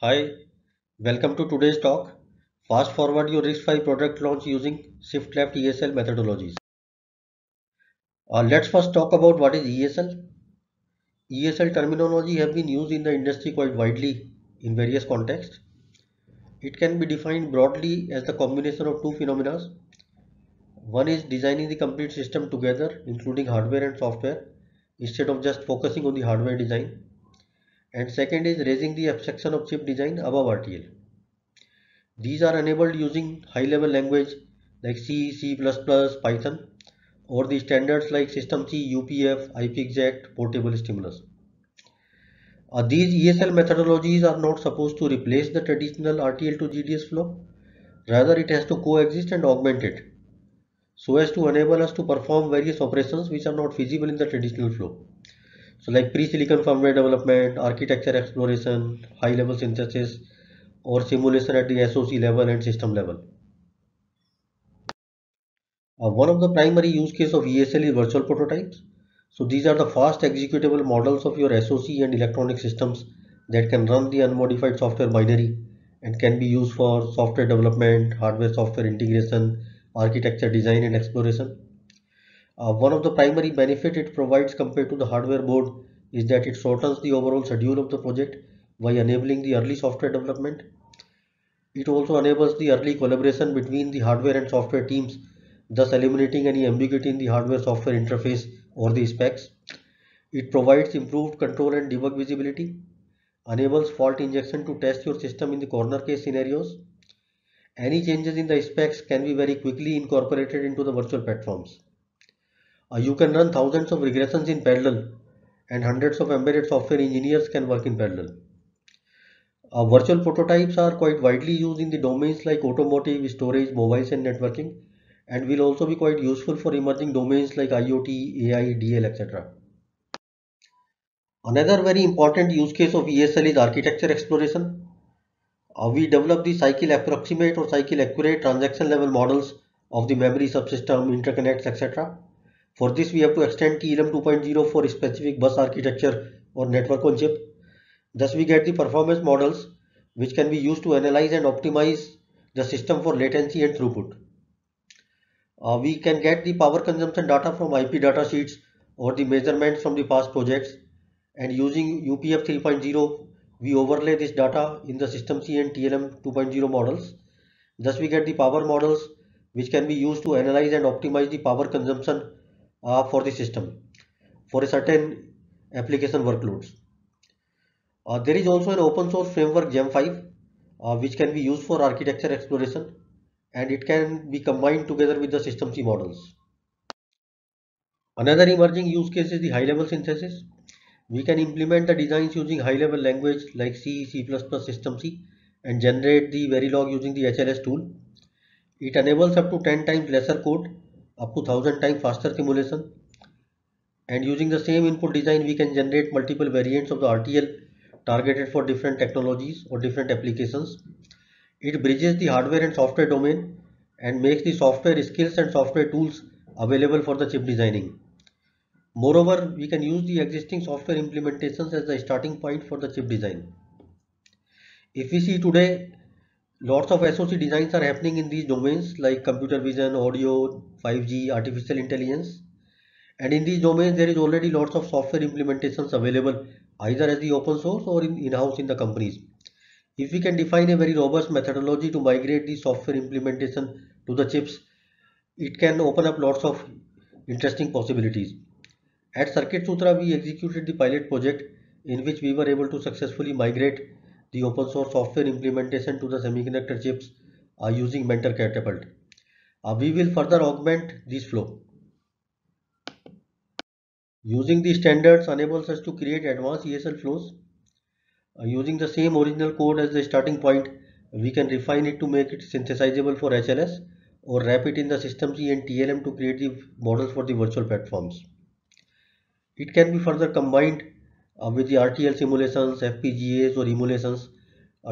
Hi, welcome to today's talk. Fast forward your RISC-V product launch using shift left ESL methodologies. Let's first talk about what is ESL. ESL terminology have been used in the industry quite widely in various contexts. It can be defined broadly as the combination of two phenomena. One is designing the complete system together, including hardware and software, instead of just focusing on the hardware design. And second is raising the abstraction of chip design above RTL. These are enabled using high-level language like C, C++, Python, or the standards like System C, UPF, IPexact, Portable Stimulus. These ESL methodologies are not supposed to replace the traditional RTL to GDS flow. Rather, it has to coexist and augment it so as to enable us to perform various operations which are not feasible in the traditional flow. So like pre-silicon firmware development, architecture exploration, high-level synthesis, or simulation at the SoC level and system level. One of the primary use case of ESL is virtual prototypes. So these are the fast executable models of your SoC and electronic systems that can run the unmodified software binary and can be used for software development, hardware software integration, architecture design and exploration. One of the primary benefit it provides compared to the hardware board is that it shortens the overall schedule of the project by enabling the early software development. It also enables the early collaboration between the hardware and software teams, thus eliminating any ambiguity in the hardware-software interface or the specs. It provides improved control and debug visibility, enables fault injection to test your system in the corner case scenarios. Any changes in the specs can be very quickly incorporated into the virtual platforms. You can run thousands of regressions in parallel, and hundreds of embedded software engineers can work in parallel. Virtual prototypes are quite widely used in the domains like automotive, storage, mobiles, and networking, and will also be quite useful for emerging domains like IoT, AI, DL, etc. Another very important use case of ESL is architecture exploration. We develop the cycle approximate or cycle accurate transaction level models of the memory subsystem, interconnects, etc. For this, we have to extend TLM 2.0 for specific bus architecture or network on chip. Thus, we get the performance models which can be used to analyze and optimize the system for latency and throughput. We can get the power consumption data from IP data sheets or the measurements from the past projects, and using UPF 3.0 we overlay this data in the System C and TLM 2.0 models. Thus we get the power models which can be used to analyze and optimize the power consumption for the system for a certain application workloads. There is also an open source framework Gem5 which can be used for architecture exploration, and it can be combined together with the System C models. Another emerging use case is the high-level synthesis. We can implement the designs using high-level language like C, C++, System C, and generate the Verilog using the HLS tool. It enables up to 10 times lesser code, up to 1000 times faster simulation, and using the same input design we can generate multiple variants of the RTL targeted for different technologies or different applications. It bridges the hardware and software domain and makes the software skills and software tools available for the chip designing. Moreover, we can use the existing software implementations as the starting point for the chip design. If we see today, lots of SoC designs are happening in these domains like computer vision, audio, 5G, artificial intelligence. And in these domains, there is already lots of software implementations available either as the open source or in-house in the companies. If we can define a very robust methodology to migrate the software implementation to the chips, it can open up lots of interesting possibilities. At Circuit Sutra, we executed the pilot project in which we were able to successfully migrate the open source software implementation to the semiconductor chips using Mentor Catapult. We will further augment this flow. Using the standards enables us to create advanced ESL flows. Using the same original code as the starting point, we can refine it to make it synthesizable for HLS or wrap it in the System C and TLM to create the models for the virtual platforms. It can be further combined with the RTL simulations, FPGAs or emulations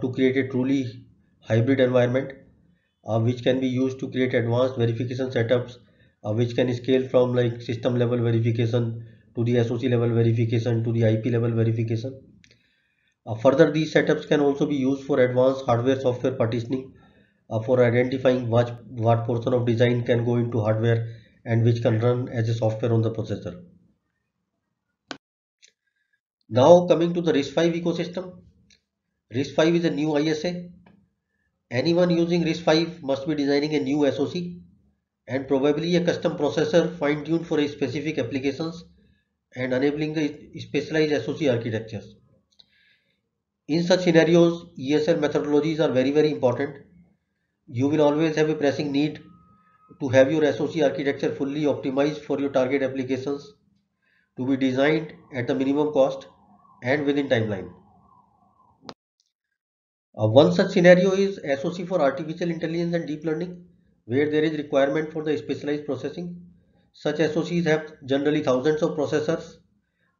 to create a truly hybrid environment which can be used to create advanced verification setups which can scale from like system level verification to the SoC level verification to the IP level verification. Further, these setups can also be used for advanced hardware software partitioning, for identifying what portion of design can go into hardware and which can run as a software on the processor. Now coming to the RISC-V ecosystem. RISC-V is a new ISA. Anyone using RISC-V must be designing a new SoC and probably a custom processor fine-tuned for a specific applications and enabling the specialized SoC architectures. In such scenarios, ESL methodologies are very important. You will always have a pressing need to have your SoC architecture fully optimized for your target applications to be designed at the minimum cost and within timeline. One such scenario is SoC for artificial intelligence and deep learning, where there is requirement for the specialized processing. Such SoCs have generally thousands of processors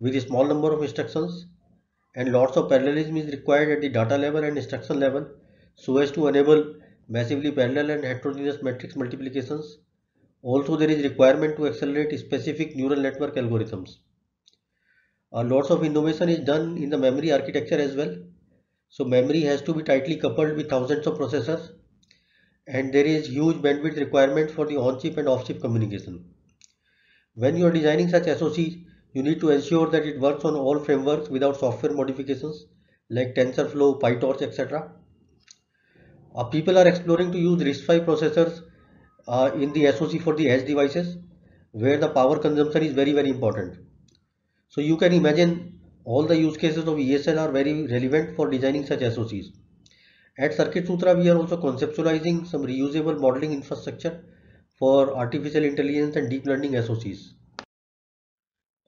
with a small number of instructions, and lots of parallelism is required at the data level and instruction level so as to enable massively parallel and heterogeneous matrix multiplications. Also, there is requirement to accelerate specific neural network algorithms. Lots of innovation is done in the memory architecture as well. So memory has to be tightly coupled with thousands of processors, and there is huge bandwidth requirement for the on-chip and off-chip communication. When you are designing such SoC, you need to ensure that it works on all frameworks without software modifications like TensorFlow, PyTorch, etc. People are exploring to use RISC-V processors in the SoC for the edge devices, where the power consumption is very important. So you can imagine all the use cases of ESL are very relevant for designing such SoCs. At Circuit Sutra, we are also conceptualizing some reusable modeling infrastructure for artificial intelligence and deep learning SoCs.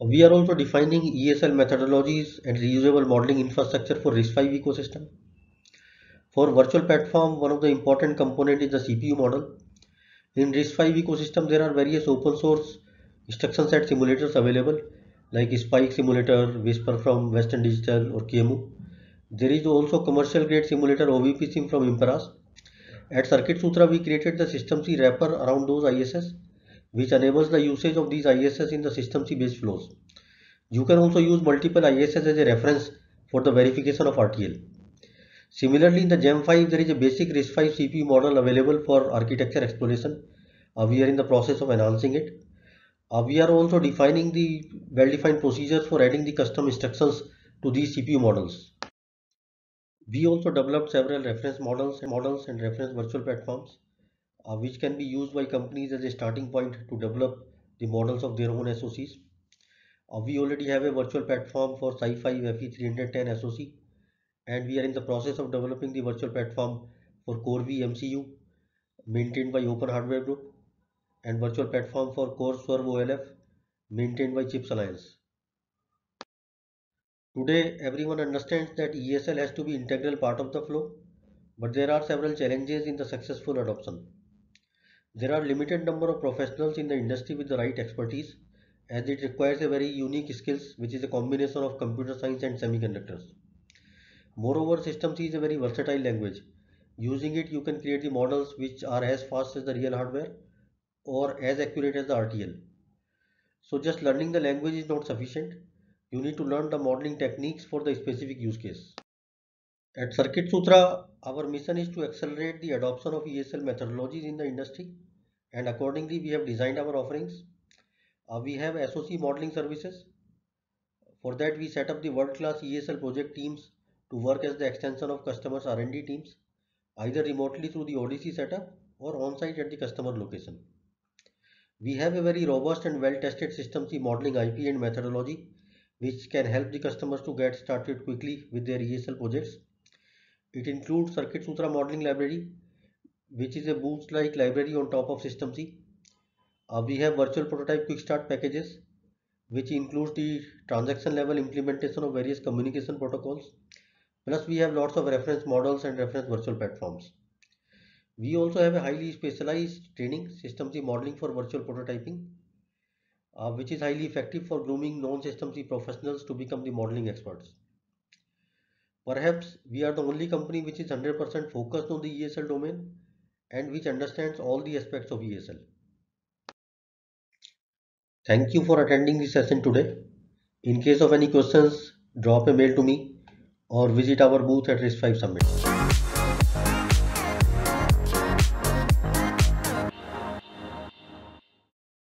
We are also defining ESL methodologies and reusable modeling infrastructure for RISC-V ecosystem. For virtual platform, one of the important component is the CPU model. In RISC-V ecosystem, there are various open source instruction set simulators available like Spike Simulator, Whisper from Western Digital or QEMU. There is also commercial grade simulator OVP Sim from Imperas. At Circuit Sutra, we created the System C wrapper around those ISS, which enables the usage of these ISS in the System C based flows. You can also use multiple ISS as a reference for the verification of RTL. Similarly, in the Gem5, there is a basic RISC-V CPU model available for architecture exploration. We are in the process of enhancing it. We are also defining the well-defined procedures for adding the custom instructions to these CPU models. We also developed several reference models and reference virtual platforms, which can be used by companies as a starting point to develop the models of their own SoCs. We already have a virtual platform for Sci-Fi FE310 SoC, and we are in the process of developing the virtual platform for Core V MCU maintained by Open Hardware Group and virtual platform for Core Swerve OLF maintained by Chips Alliance. Today, everyone understands that ESL has to be integral part of the flow, but there are several challenges in the successful adoption. There are limited number of professionals in the industry with the right expertise, as it requires a very unique skills which is a combination of computer science and semiconductors. Moreover, System C is a very versatile language. Using it, you can create the models which are as fast as the real hardware or as accurate as the RTL. So just learning the language is not sufficient. You need to learn the modeling techniques for the specific use case. At Circuit Sutra, our mission is to accelerate the adoption of ESL methodologies in the industry, and accordingly we have designed our offerings. We have SoC modeling services. For that, we set up the world-class ESL project teams to work as the extension of customers' R&D teams, either remotely through the ODC setup or on-site at the customer location. We have a very robust and well-tested System C modeling IP and methodology, which can help the customers to get started quickly with their ESL projects. It includes Circuit Sutra Modeling Library, which is a Boost-like library on top of System C. We have virtual prototype quick start packages, which includes the transaction level implementation of various communication protocols. Plus, we have lots of reference models and reference virtual platforms. We also have a highly specialized training System C modeling for virtual prototyping, which is highly effective for grooming non-System C professionals to become the modeling experts. Perhaps we are the only company which is 100% focused on the ESL domain and which understands all the aspects of ESL. Thank you for attending this session today. In case of any questions, drop a mail to me or visit our booth at RISC-V Summit.